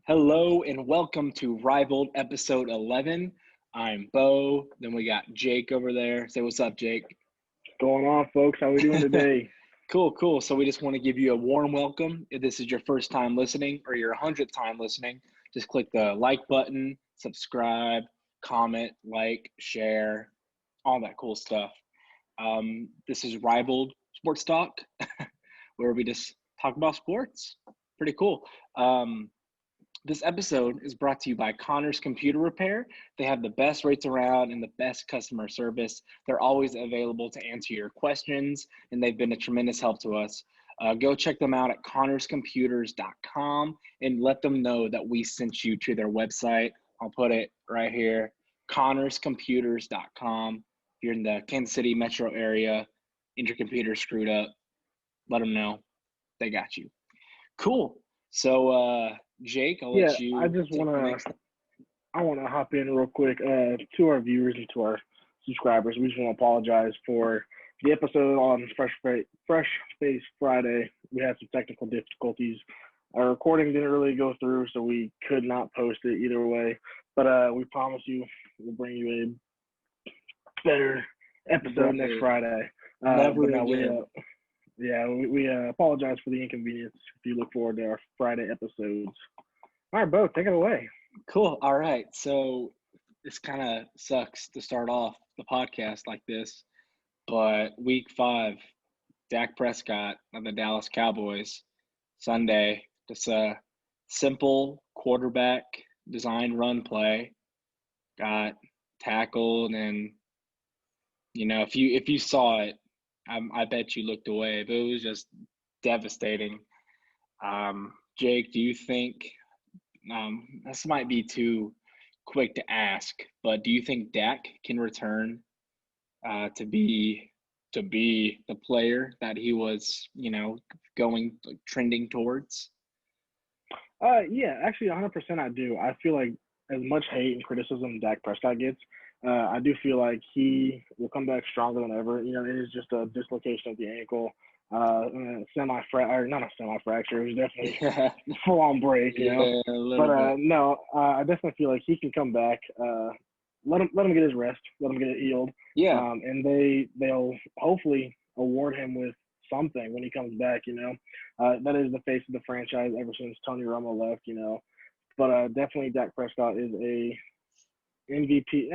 Hello and welcome to Rivaled episode 11. I'm Bo. Then we got Jake over there. Say what's up, Jake. Going on, folks? How we doing today? Cool. So we just want to give you a warm welcome. If this is your first time listening or your 100th time listening, just click the like button, subscribe, comment, like, share, all that cool stuff. This is Rivaled Sports Talk, where we just talk about sports. Pretty cool. This episode is brought to you by Connor's Computer Repair. They have the best rates around and the best customer service. They're always available to answer your questions, and they've been a tremendous help to us. Go check them out at connorscomputers.com and let them know that we sent you to their website. I'll put it right here, connorscomputers.com. If you're in the Kansas City metro area and your computer's screwed up, let them know. They got you. Cool. So, Jake, I'll let you I just take the next. I want to hop in real quick to our viewers and to our subscribers. We just want to apologize for the episode on Fresh Face Friday. We had some technical difficulties. Our recording didn't really go through, so we could not post it either way. But we promise you we'll bring you a better episode next Friday. We apologize for the inconvenience. If you look forward to our Friday episodes. All right, Bo, take it away. Cool. All right. So this kind of sucks to start off the podcast like this, but week 5, Dak Prescott of the Dallas Cowboys, Sunday, just a simple quarterback design run play, got tackled, and if you saw it, I bet you looked away, but it was just devastating. Jake, do you think this might be too quick to ask, but do you think Dak can return to be the player that he was, trending towards? Yeah, actually, 100% I do. I feel like as much hate and criticism Dak Prescott gets, I do feel like he will come back stronger than ever. You know, it is just a dislocation of the ankle, not a semi-fracture. It was definitely a full-on break, I definitely feel like he can come back. Let him get his rest. Let him get it healed. Yeah. And they'll hopefully award him with something when he comes back. That is the face of the franchise ever since Tony Romo left. But definitely Dak Prescott is a MVP.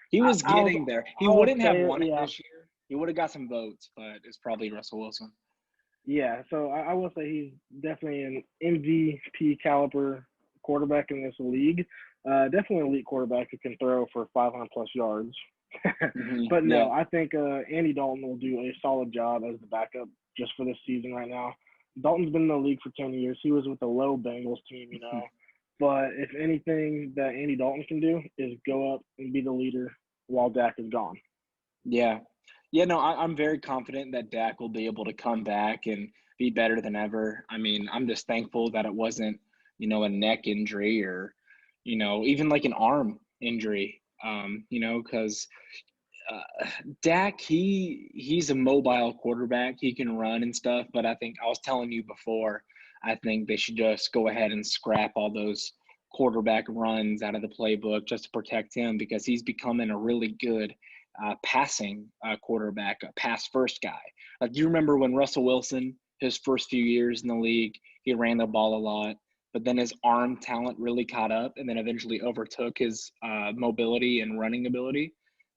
He was getting there. He wouldn't have won it this year. He would have got some votes, but it's probably Russell Wilson. Yeah, so I will say he's definitely an MVP caliber quarterback in this league. Definitely an elite quarterback who can throw for 500-plus yards. But no, I think Andy Dalton will do a solid job as the backup just for this season right now. Dalton's been in the league for 10 years. He was with the low Bengals team, But if anything that Andy Dalton can do is go up and be the leader while Dak is gone. Yeah. No, I'm very confident that Dak will be able to come back and be better than ever. I mean, I'm just thankful that it wasn't, a neck injury or, even like an arm injury, because Dak, he's a mobile quarterback. He can run and stuff, but I think I was telling you before, I think they should just go ahead and scrap all those quarterback runs out of the playbook just to protect him because he's becoming a really good passing quarterback, a pass-first guy. Like, you remember when Russell Wilson, his first few years in the league, he ran the ball a lot, but then his arm talent really caught up and then eventually overtook his mobility and running ability.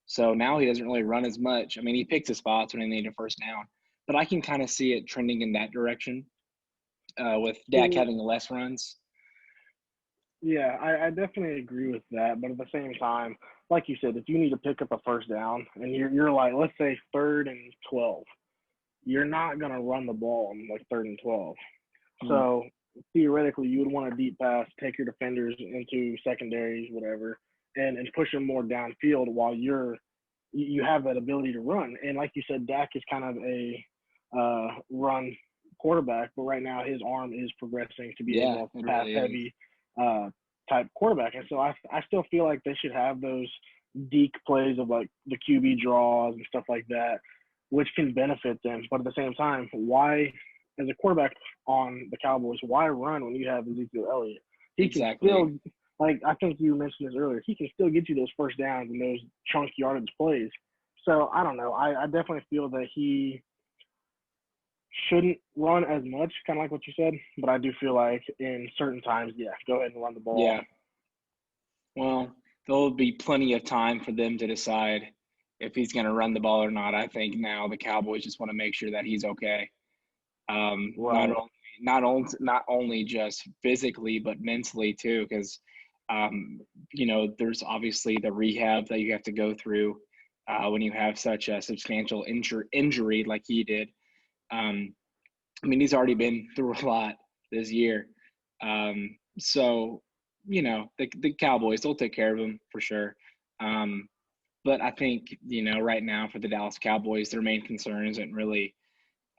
So now he doesn't really run as much. I mean, he picks his spots when he needs a first down, but I can kind of see it trending in that direction with Dak having less runs. Yeah, I definitely agree with that. But at the same time, like you said, if you need to pick up a first down and you're like, let's say 3rd and 12, you're not going to run the ball on like 3rd and 12. So theoretically, you would want a deep pass, take your defenders into secondaries, whatever, and push them more downfield while you have that ability to run. And like you said, Dak is kind of a run quarterback, but right now his arm is progressing to be a more pass-heavy type quarterback. And so I still feel like they should have those deke plays of like the QB draws and stuff like that, which can benefit them. But at the same time, why as a quarterback on the Cowboys, why run when you have Ezekiel Elliott? He can Exactly. still, like I think you mentioned this earlier, he can still get you those first downs and those chunk yardage plays. So I don't know. I definitely feel that he shouldn't run as much, kind of like what you said. But I do feel like in certain times, yeah, go ahead and run the ball. Yeah. Well, there'll be plenty of time for them to decide if he's going to run the ball or not. I think now the Cowboys just want to make sure that he's okay. Not Right. only not only just physically but mentally too, because there's obviously the rehab that you have to go through when you have such a substantial injury like he did. Um, I mean, he's already been through a lot this year. So, the Cowboys, they'll take care of him for sure. Um, but I think, right now for the Dallas Cowboys, their main concern isn't really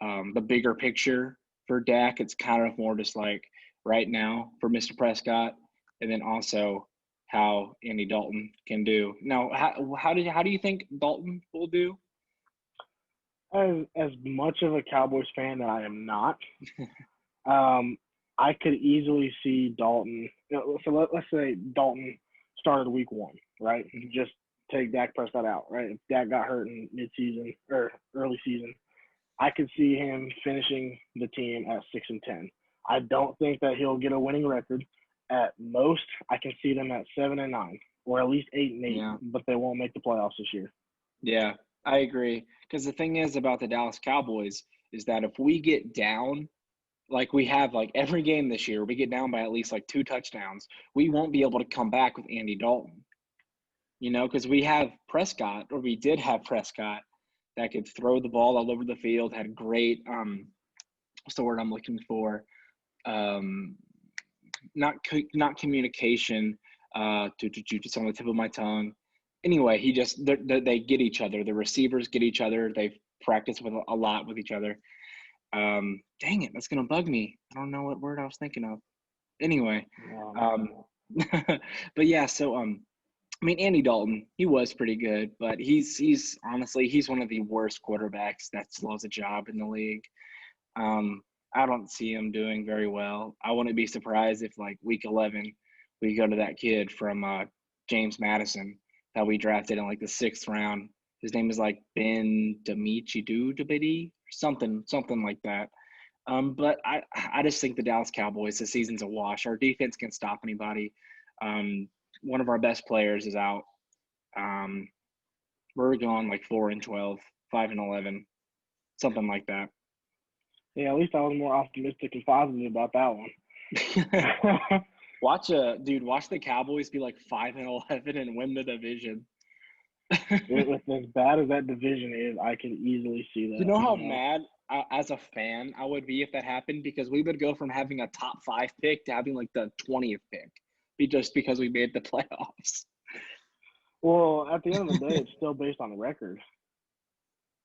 the bigger picture for Dak. It's kind of more just like right now for Mr. Prescott, and then also how Andy Dalton can do. Now, how do you think Dalton will do? As much of a Cowboys fan that I am not, um, I could easily see Dalton. So let's say Dalton started week one, right? Just take Dak Prescott out, right? If Dak got hurt in midseason or early season, I could see him finishing the team at 6-10. I don't think that he'll get a winning record. At most, I can see them at 7-9, or at least 8-8, Yeah. but they won't make the playoffs this year. Yeah, I agree. Because the thing is about the Dallas Cowboys is that if we get down, like we have like every game this year, we get down by at least like 2 touchdowns, we won't be able to come back with Andy Dalton. Because we have Prescott, or we did have Prescott, that could throw the ball all over the field, had great what's the word I'm looking for? Um, not communication. Just on the tip of my tongue. Anyway, they get each other. The receivers get each other. They practice with a lot with each other. Dang it, that's gonna bug me. I don't know what word I was thinking of. Anyway, um, but yeah. So I mean, Andy Dalton, he was pretty good, but he's honestly he's one of the worst quarterbacks that still has a job in the league. Um, I don't see him doing very well. I wouldn't be surprised if like week 11 we go to that kid from James Madison that we drafted in like the 6th round. His name is like Ben Damichi something like that. But I just think the Dallas Cowboys, the season's a wash. Our defense can stop anybody. One of our best players is out. Um, we're going like 4-12, 5-11, something like that. Yeah, at least I was more optimistic and positive about that one. Watch the Cowboys be like 5-11 and win the division. With as bad as that division is, I can easily see You that. know how mad as a fan I would be if that happened, because we would go from having a top 5 pick to having like the 20th pick, just because we made the playoffs. Well, at the end of the day, it's still based on the record.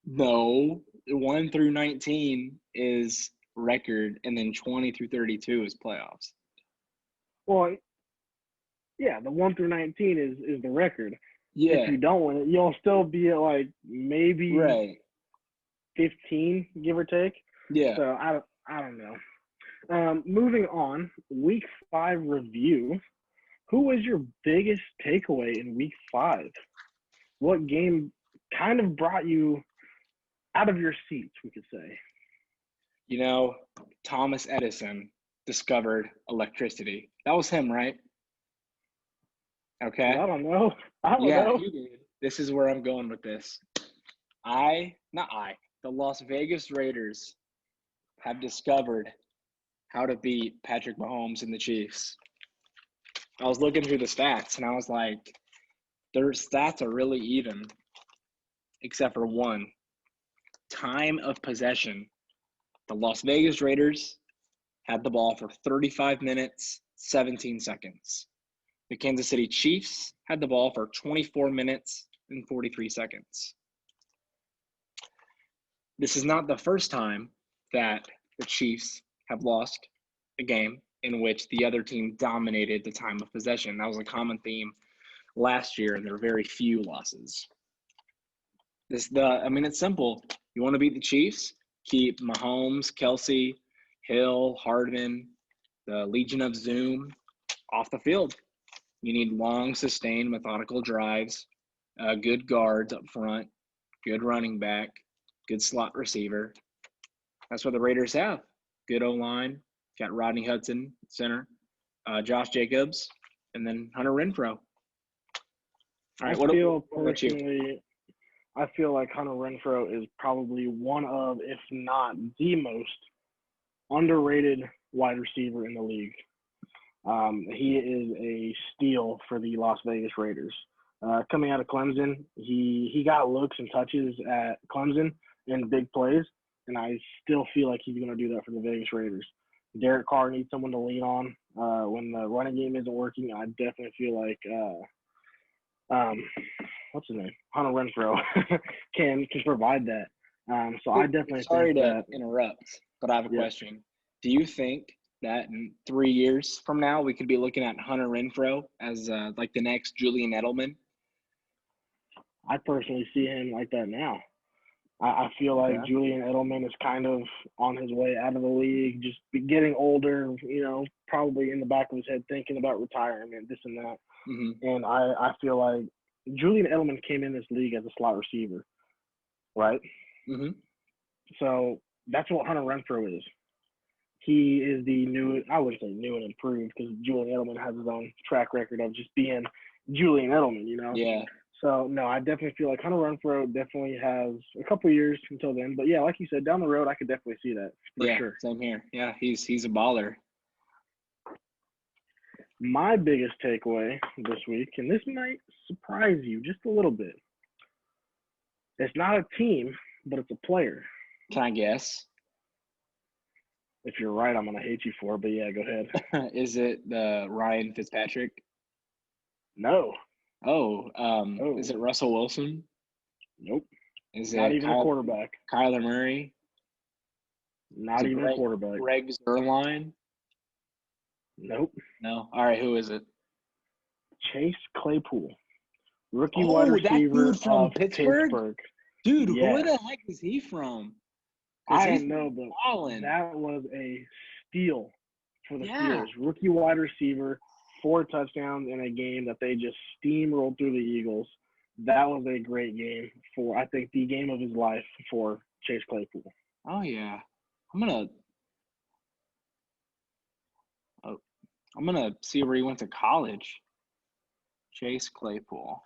No, 1 through 19 is record, and then 20 through 32 is playoffs. Well, yeah, the 1 through 19 is the record. Yeah. If you don't win it, you'll still be at like maybe Right. 15, give or take. Yeah. So I don't know. Moving on, Week 5 review. Who was your biggest takeaway in Week 5? What game kind of brought you out of your seats, we could say? Thomas Edison discovered electricity. That was him, right? Okay. I don't know. Yeah, he did. This is where I'm going with this. The Las Vegas Raiders have discovered how to beat Patrick Mahomes and the Chiefs. I was looking through the stats, and I was like, their stats are really even, except for one. Time of possession. The Las Vegas Raiders had the ball for 35 minutes, 17 seconds. The Kansas City Chiefs had the ball for 24 minutes and 43 seconds. This is not the first time that the Chiefs have lost a game in which the other team dominated the time of possession. That was a common theme last year, and there were very few losses. It's simple. You want to beat the Chiefs? keep Mahomes, Kelsey, Hill, Hardman, the Legion of Zoom off the field. You need long, sustained, methodical drives, good guards up front, good running back, good slot receiver. That's what the Raiders have. Good O-line. Got Rodney Hudson, center, Josh Jacobs, and then Hunter Renfrow. All right, what about you? I feel like Hunter Renfrow is probably one of, if not the most underrated wide receiver in the league. He is a steal for the Las Vegas Raiders. Coming out of Clemson, he got looks and touches at Clemson in big plays, and I still feel like he's going to do that for the Vegas Raiders. Derek Carr needs someone to lean on when the running game isn't working. I definitely feel like what's his name? Hunter Renfrow can provide that. So I definitely Sorry think to interrupt, but I have a question. Do you think that in 3 years from now we could be looking at Hunter Renfrow as like the next Julian Edelman? I personally see him like that now. I feel like Julian Edelman is kind of on his way out of the league, just getting older, probably in the back of his head thinking about retirement, this and that. Mm-hmm. And I feel like Julian Edelman came in this league as a slot receiver, right? Mm-hmm. So that's what Hunter Renfrow is. He is the new, I wouldn't say new and improved, because Julian Edelman has his own track record of just being Julian Edelman, Yeah. So, no, I definitely feel like Hunter Renfrow definitely has a couple years until then. But, yeah, like you said, down the road, I could definitely see that for sure. Same here. Yeah, he's a baller. My biggest takeaway this week, and this might surprise you just a little bit, it's not a team, but it's a player. Can I guess? If you're right, I'm going to hate you for it, but, yeah, go ahead. Is it the Ryan Fitzpatrick? No. Is it Russell Wilson? Nope. Is not it even a quarterback? Kyler Murray? Not even a quarterback. Greg Zuerlein? Nope. No. All right, who is it? Chase Claypool, rookie wide receiver that dude from Pittsburgh. Dude, where the heck is he from? I don't know, but that was a steal for the Steelers. Rookie wide receiver, 4 touchdowns in a game that they just steamrolled through the Eagles. That was a great game for, I think, the game of his life for Chase Claypool. Oh, yeah. I'm gonna see where he went to college. Chase Claypool.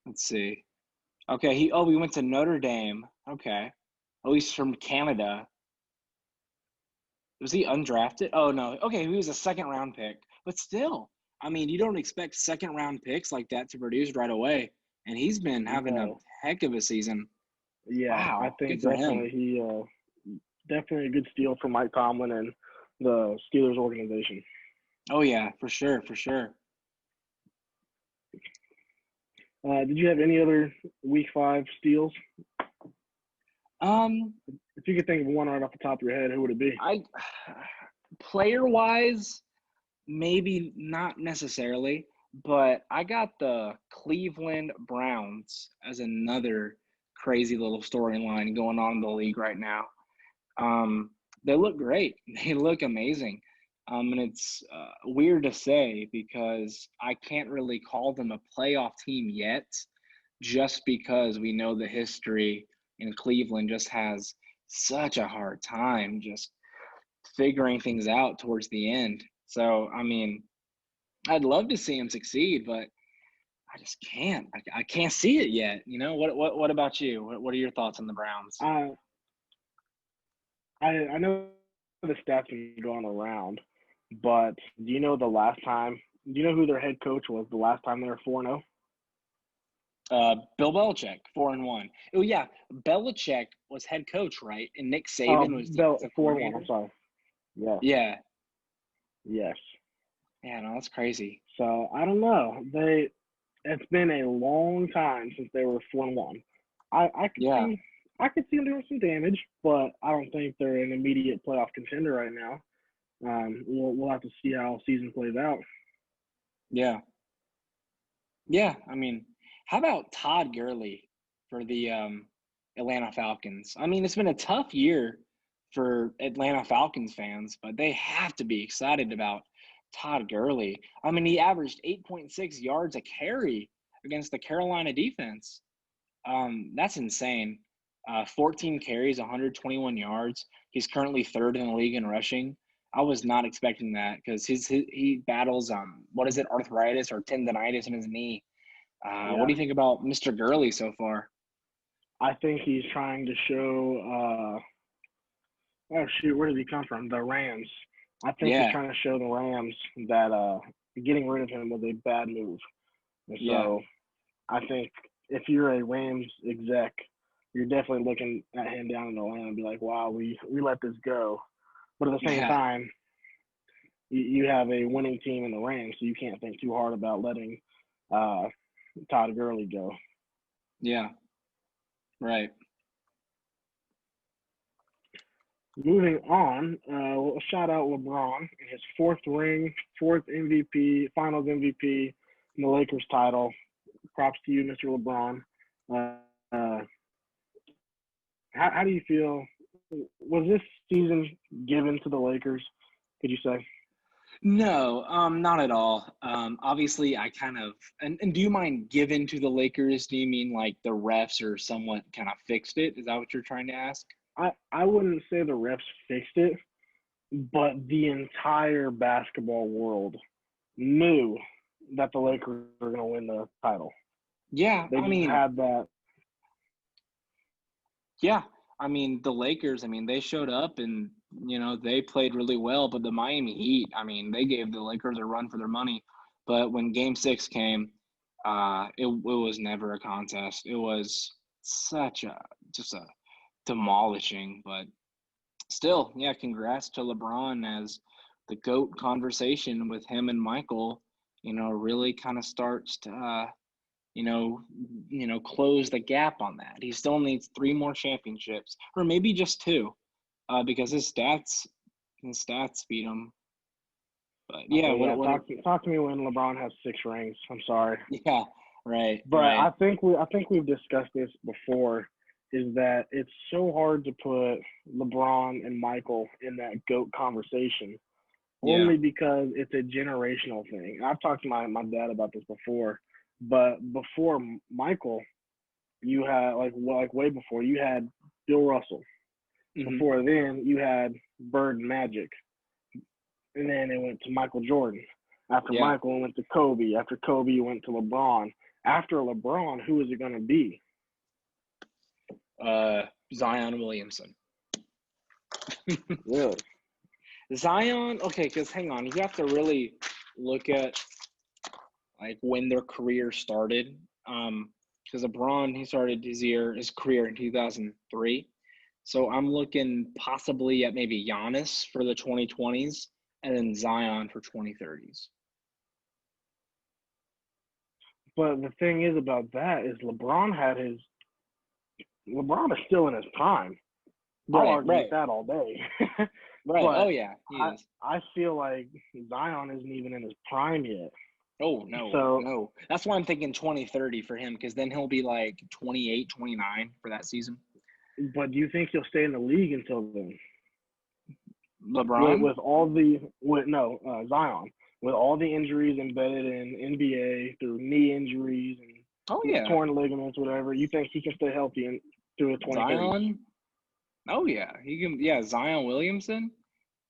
Let's see. Okay, he went to Notre Dame. Okay. Oh, he's from Canada. Was he undrafted? Oh, no. Okay, he was a second-round pick. But still, I mean, you don't expect second-round picks like that to produce right away. And he's been having a heck of a season. Yeah, wow. I think definitely definitely a good steal for Mike Tomlin and the Steelers organization. Oh, yeah, for sure, for sure. Did you have any other Week 5 steals? If you could think of one right off the top of your head, who would it be? Player-wise, maybe not necessarily, but I got the Cleveland Browns as another crazy little storyline going on in the league right now. They look great. They look amazing. And it's weird to say because I can't really call them a playoff team yet, just because we know the history in Cleveland just has such a hard time just figuring things out towards the end. So, I mean, I'd love to see him succeed, but I just can't. I can't see it yet. What about you? What are your thoughts on the Browns? I know the stats have been going around, but do you know who their head coach was the last time they were 4-0? Bill Belichick, 4-1. Oh yeah, Belichick was head coach, right? And Nick Saban was 4-1. I'm sorry. Yeah. Yeah. Yes. Yeah, no, that's crazy. So I don't know. It's been a long time since they were 4-1. I could see them doing some damage, but I don't think they're an immediate playoff contender right now. We'll have to see how the season plays out. Yeah. Yeah, I mean, How about Todd Gurley for the Atlanta Falcons? I mean, it's been a tough year for Atlanta Falcons fans, but they have to be excited about Todd Gurley. I mean, he averaged 8.6 yards a carry against the Carolina defense. That's insane. 14 carries, 121 yards. He's currently third in the league in rushing. I was not expecting that because he battles what is it, arthritis or tendonitis in his knee. What Yeah, do you think about Mr. Gurley so far? I think he's trying to show. Oh shoot, where did he come from? The Rams. I think he's Yeah, trying to show the Rams that getting rid of him was a bad move. And yeah, so I think if you're a Rams exec, you're definitely looking at him down in the line and be like, wow, we let this go. But at the same yeah, time, you have a winning team in the Rams, so you can't think too hard about letting uh, Todd Gurley go. yeah. Right. Moving on, we'll shout out LeBron in his fourth ring, fourth MVP, Finals MVP, in the Lakers title. Props to you, Mr. LeBron. Uh, how do you feel? Was this season given to the Lakers? Could you say? No, not at all. Obviously, I kind of and do you mind given to the Lakers? Do you mean like the refs or someone kind of fixed it? Is that what you're trying to ask? I wouldn't say the refs fixed it, but the entire basketball world knew that the Lakers were going to win the title. Yeah, They just had that. yeah. The Lakers, they showed up and, they played really well, but the Miami Heat, they gave the Lakers a run for their money. But when game 6 came, it was never a contest. It was just a demolishing, but still, yeah, congrats to LeBron as the GOAT conversation with him and Michael, really kind of starts to close the gap on that. He still needs 3 more championships, or maybe just 2, because his stats beat him. But yeah, Okay, yeah. what? Talk to me when LeBron has 6 rings. I'm sorry, Yeah, right, but right. I think we've discussed this before. Is that it's so hard to put LeBron and Michael in that GOAT conversation Yeah, only because it's a generational thing. I've talked to my dad about this before, but before Michael, you had like way before you had Bill Russell. hmm, Before then, you had Bird and Magic, and then it went to Michael Jordan. After yeah. Michael, it went to Kobe. After Kobe, it went to LeBron. After LeBron, who is it going to be? Zion Williamson. Really? Zion, okay, because hang on, you have to really look at like when their career started. Because LeBron, he started his career in 2003. So I'm looking possibly at maybe Giannis for the 2020s and then Zion for 2030s. But the thing is about that is LeBron is still in his prime. I'll Right, argue with right, that all day. right. Oh But yeah, he I is. I feel like Zion isn't even in his prime yet. Oh no, So, no. That's why I'm thinking 2030 for him because then he'll be like 28, 29 for that season. but do you think he'll stay in the league until then? LeBron? With all the with no Zion with all the injuries embedded in NBA through knee injuries Oh and yeah. torn ligaments, whatever. You think he can stay healthy through the 2030s? Zion? Oh yeah. He can, yeah, Zion Williamson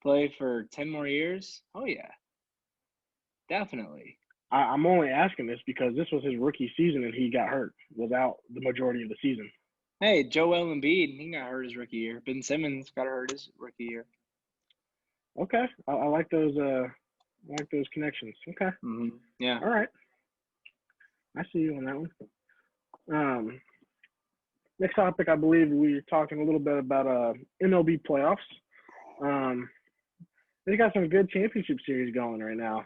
play for 10 more years. Oh yeah. Definitely. I'm only asking this because this was his rookie season and he got hurt, was out the majority of the season. Hey, Joel Embiid, he got hurt his rookie year. Ben Simmons got hurt his rookie year. Okay, I like those. I like those connections. Okay, Yeah. all right, I see you on that one. Um, Next topic, I believe we're talking a little bit about MLB playoffs. Um, they got some good championship series going right now.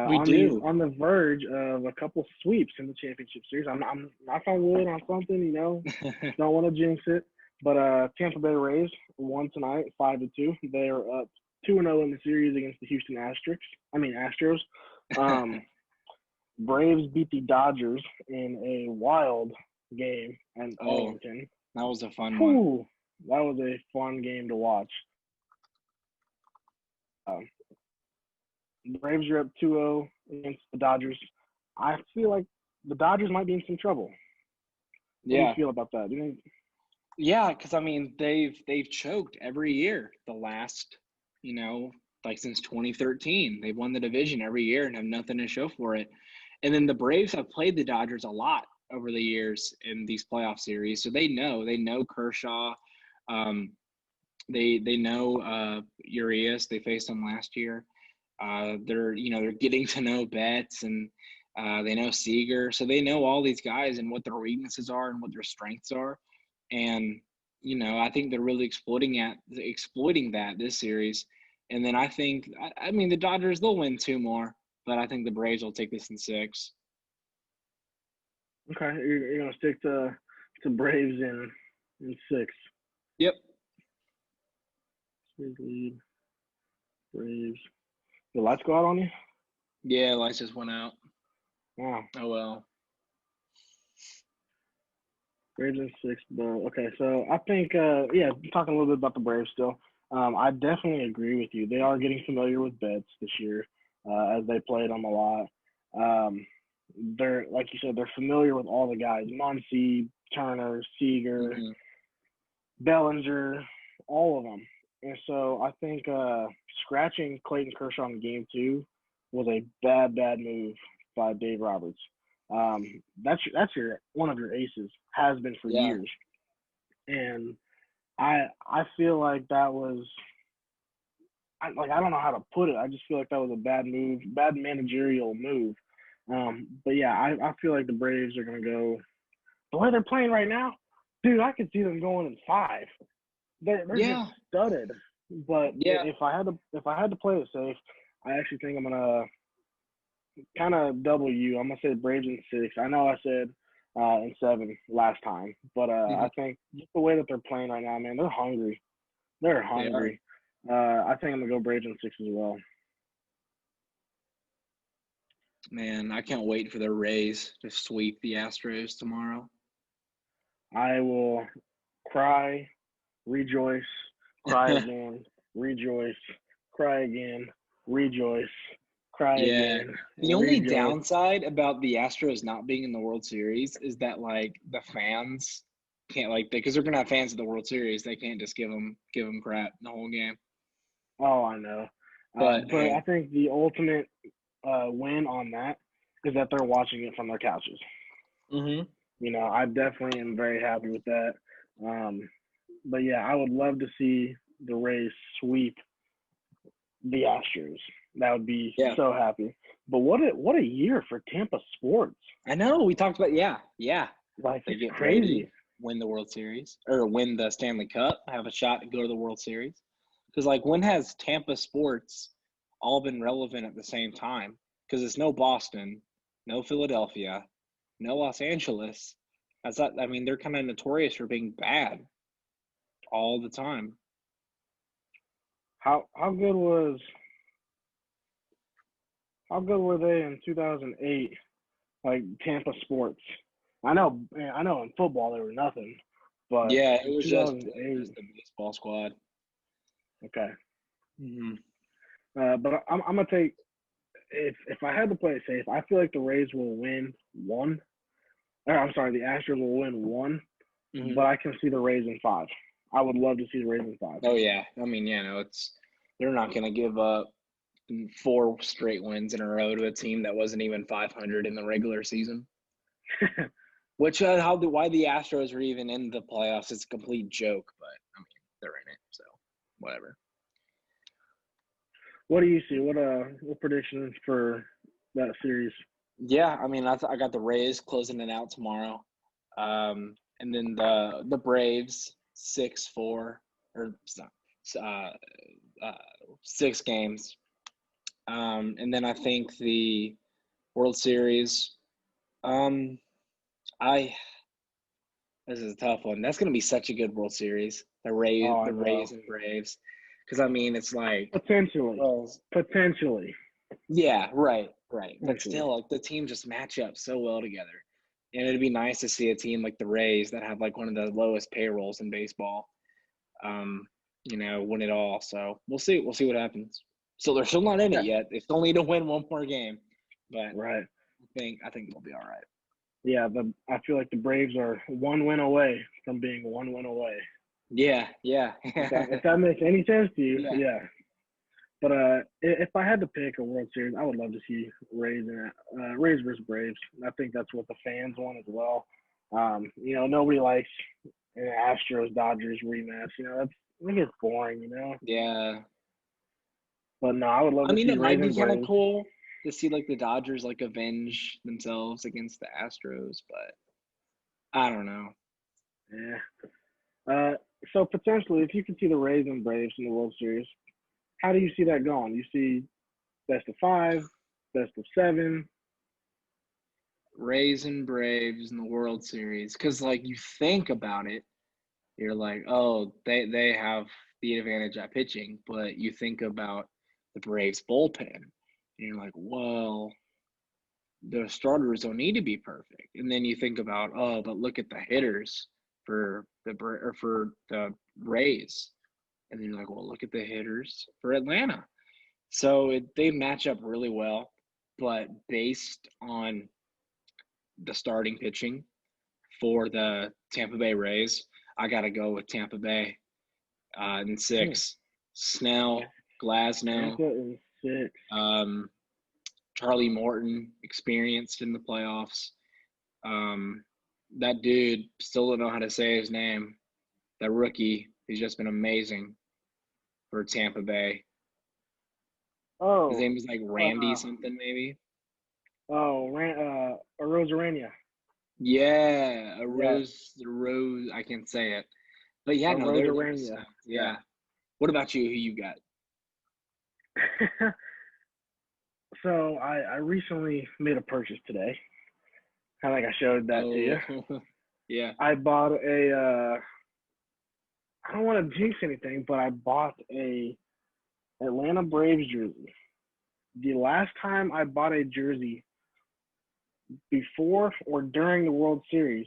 We do. On the verge of a couple sweeps in the championship series. I'm knock on wood on something, don't want to jinx it. But Tampa Bay Rays won tonight, 5-2. They're up 2-0 in the series against the Houston Astros. Astros. Um, Braves beat the Dodgers in a wild game in Oh, Arlington. that was a fun one. Whew, that was a fun game to watch. The Braves are up 2-0 against the Dodgers. I feel like the Dodgers might be in some trouble. What do you Yeah. feel about that? Do you think? Yeah, because I mean they've choked every year the last, like since 2013. They've won the division every year and have nothing to show for it. And then the Braves have played the Dodgers a lot over the years in these playoff series, so they know Kershaw. Um, they know Urias. They faced him last year. They're getting to know Betts, and they know Seager, so they know all these guys and what their weaknesses are and what their strengths are. And I think they're really exploiting that this series. And then I mean the Dodgers, they'll win two more, but I think the Braves will take this in six. Okay, you're gonna stick to Braves in six. Yep. Big lead, Braves. The lights go out on you? Yeah, lights just went out. Wow. Oh well. Braves in six, but okay. So I think, talking a little bit about the Braves still. I definitely agree with you. They are getting familiar with Betts this year, as they played them a lot. Um, they're like you said, they're familiar with all the guys: Muncy, Turner, Seager, Hmm. Bellinger, all of them. And so I think scratching Clayton Kershaw in game two was a bad move by Dave Roberts. That's your one of your aces, has been for Yeah. years. And I feel like that was I don't know how to put it. I just feel like that was a bad move, bad managerial move. But yeah, I feel like the Braves are gonna go the way they're playing right now, dude. I could see them going in five. They're just Yeah. studded. But Yeah. if I had to play it safe, I actually think I'm gonna kind of double you. I'm gonna say Braves in six. I know I said in seven last time, but Hmm. I think just the way that they're playing right now, man, they're hungry. They're They are. hungry. I think I'm gonna go Braves in six as well. Man, I can't wait for the Rays to sweep the Astros tomorrow. I will cry, rejoice, cry again, rejoice, cry again, rejoice, cry Yeah. again, The only rejoice. downside about the Astros not being in the World Series is that like the fans can't like because they're gonna have fans at the World Series. They can't just give them crap the whole game. Oh, I know. But But I hey, think the ultimate win on that is that they're watching it from their couches. hmm I definitely am very happy with that. Um, but yeah, I would love to see the Rays sweep the Astros. That would be yeah, so happy. But what a year for Tampa sports. I know. We talked about yeah. Like They it's get Brady, crazy. win the World Series or win the Stanley Cup, have a shot to go to the World Series. Because like when has Tampa sports all been relevant at the same time? Because it's no Boston, no Philadelphia, no Los Angeles. That's not. I mean, they're kind of notorious for being bad all the time. How good was how good were they in 2008? Like Tampa sports. I know in football they were nothing, but Yeah, in it was 2008, just a baseball squad. okay. Hmm. But I'm gonna take if I had to play it safe, I feel like the Rays will win one. Or I'm sorry, the Astros will win one, Hmm. but I can see the Rays in five. I would love to see the Rays in five. Oh yeah, I mean, no, they're not going to give up four straight wins in a row to a team that wasn't even 500 in the regular season. Which why the Astros are even in the playoffs is a complete joke, but I mean they're in it, so whatever. What do you see? What predictions for that series? Yeah, I mean I got the Rays closing it out tomorrow, and then the Braves 6-4 or uh, uh, 6 games, and then I think the World Series. Um, I This is a tough one. That's going to be such a good World Series. Oh, I The know. Rays and Braves, because I mean, it's like, Potentially, well, potentially. yeah, right. Right, for but sure. still, like, the team just match up so well together, and it'd be nice to see a team like the Rays that have, like, one of the lowest payrolls in baseball, um, win it all, so we'll see what happens. So they're still not in it Yeah, yet, they still need to win one more game, but right. I think they'll be alright. Yeah, I feel like the Braves are one win away from being one win away. Yeah, yeah. If that makes any sense to you, Yeah, yeah. But if I had to pick a World Series, I would love to see Rays versus Braves. I think that's what the fans want as well. Nobody likes an Astros Dodgers rematch. I think it's boring. yeah. But no, I would love I to mean, see it might Rays be and kinda Braves. cool to see, like, the Dodgers, like, avenge themselves against the Astros, but I don't know. Yeah. Uh, so potentially, if you could see the Rays and Braves in the World Series, how do you see that going? You see best of five, best of seven. Rays and Braves in the World Series, because like, you think about it, you're like, "Oh, they have the advantage at pitching," but you think about the Braves bullpen, and you're like, "Well, the starters don't need to be perfect." And then you think about, "Oh, but look at the hitters for the Rays." And then you're like, "Well, look at the hitters for Atlanta." So they match up really well, but based on the starting pitching for the Tampa Bay Rays, I got to go with Tampa Bay in Hmm. six. Snell, Glasnow, Tampa is six. um, Charlie Morton, experienced in the playoffs. Um, that dude, still don't know how to say his name. That rookie, he's just been amazing for Tampa Bay. His Oh, name is like Randy uh, something, maybe. Rosarania. Yeah, Yes, a rose. I can't say it, but yeah, no, they're Rosarania. stacked. Yeah. Yeah. What about you? Who you got? So I recently made a purchase today. Kind of like I showed that to you. Oh, yeah. I bought a. I don't want to jinx anything, but I bought a Atlanta Braves jersey. The last time I bought a jersey before or during the World Series,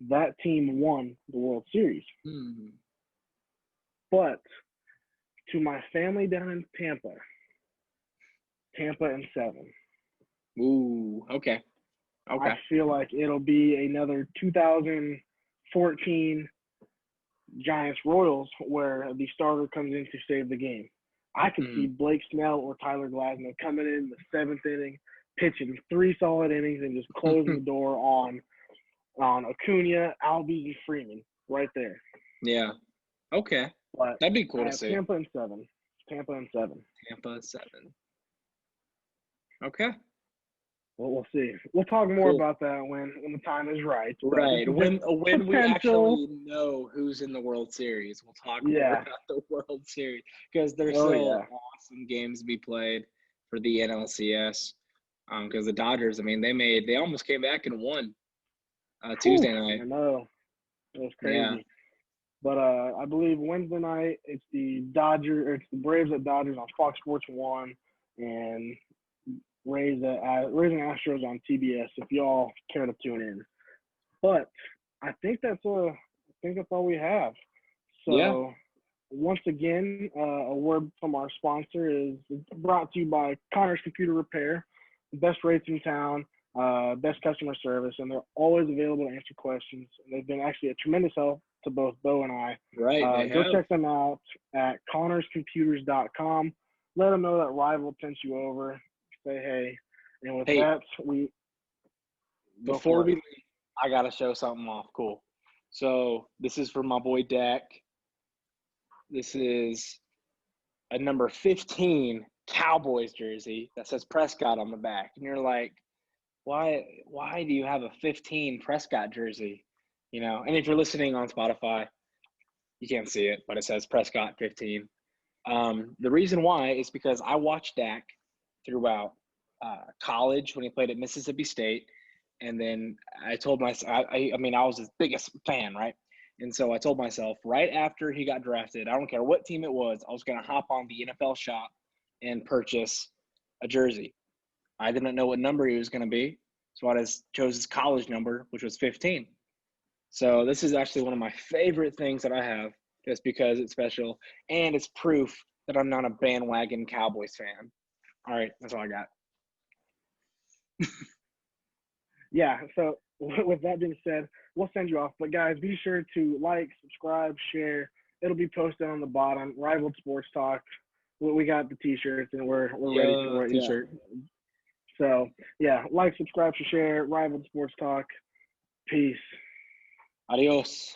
that team won the World Series. Hmm. But to my family down in Tampa, Tampa and seven. Ooh, okay, I okay. feel like it'll be another 2014 Giants Royals where the starter comes in to save the game. I could see Mm. Blake Snell or Tyler Glasnow coming in the seventh inning, pitching three solid innings, and just closing the door on Acuna, Albies, and Freeman right there. Yeah, okay. But That'd be cool I to have see. Tampa and seven. Tampa and seven. Tampa 7. Okay, We'll see. We'll talk more cool. about that when the time is right. But this Right. is just When we potential. actually know who's in the World Series, we'll talk more Yeah. about the World Series because there's Oh still yeah. awesome games to be played for the NLCS. Because the Dodgers, I mean, they almost came back and won Whew, Tuesday night. I know. It was Yeah. crazy. But I believe Wednesday night it's the Braves at Dodgers on Fox Sports One, and Rays and Astros on TBS. If y'all care to tune in, but I think that's all we have. Yeah. So once again, a word from our sponsor is brought to you by Connor's Computer Repair, best rates in town, best customer service, and they're always available to answer questions. And they've been actually a tremendous help to both Bo and I. Right. They Go have. check them out at connorscomputers.com. Let them know that Rival sent you over. Say hey. And with Hey, that, we go before for it. we leave, I gotta show something off. Cool. So this is for my boy Dak. This is a number 15 Cowboys jersey that says Prescott on the back. And you're like, why do you have a 15 Prescott jersey? And if you're listening on Spotify, you can't see it, but it says Prescott 15. The reason why is because I watched Dak throughout college when he played at Mississippi State. And then I told myself, I mean, I was his biggest fan, right? And so I told myself right after he got drafted, I don't care what team it was, I was going to hop on the NFL shop and purchase a jersey. I didn't know what number he was going to be, so I just chose his college number, which was 15. So this is actually one of my favorite things that I have, just because it's special and it's proof that I'm not a bandwagon Cowboys fan. All right, that's all I got. Yeah. So with that being said, we'll send you off. But guys, be sure to like, subscribe, share. It'll be posted on the bottom. Rival Sports Talk. We got the t-shirts and we're ready Yeah, for it. Yeah. t-shirt. So yeah, like, subscribe, share. Rival Sports Talk. Peace. Adios.